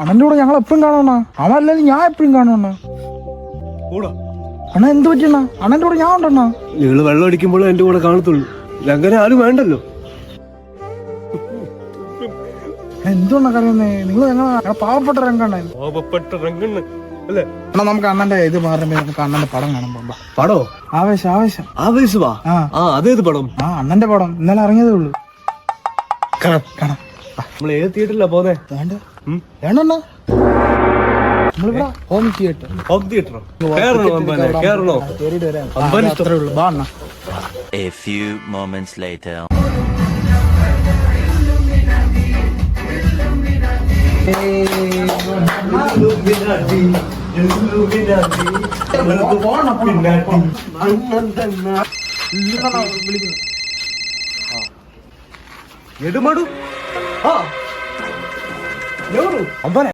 അണ്ണന്റെ കൂടെ ഞങ്ങൾ എപ്പോഴും കാണുവണ്ണ. അവൻ അല്ലെങ്കിൽ ഞാൻ എപ്പോഴും കാണുവണ്ണ. അണ്ണ എന്ത് പറ്റിയണ്ണ? അണ്ണന്റെ കൂടെ ഞാൻ ഉണ്ടണ്ണ. നിങ്ങള് വെള്ളം അടിക്കുമ്പോൾ എന്റെ കൂടെ കാണത്തുള്ളൂ. അങ്ങനെ ആരും വേണ്ടല്ലോ. എന്തുകൊണ്ടാ കറിയുന്നേ? നിങ്ങൾ ഞങ്ങൾ പാവപ്പെട്ട രംഗണ്ണ അല്ലേ? എന്നാ നമുക്ക് അണ്ണന്റെ ഇത് മാറുമ്പോ നമുക്ക് അണ്ണന്റെ പടം കാണാൻ പോകാം. പടോ? ആവേശം ആവേശം ആവേശവാ? അതേത് പടം? അണ്ണന്റെ പടം ഇന്നലെ ഇറങ്ങിയതേ ഉള്ളൂ. കാണാം. കാണാം. നമ്മൾ ഏത് തിയേറ്ററിലാ പോന്നെ? വേണ്ടണ്ണ, നമ്മളിവിടെ ഹോം തിയേറ്റർ. ഹോം തിയേറ്ററോ? കേറണോ? കേറിയിട്ട് വരാം. അത്രേ ഉള്ളൂ. ബാ അണ്ണ. A few moments later. എടുമടു. അമ്പനെ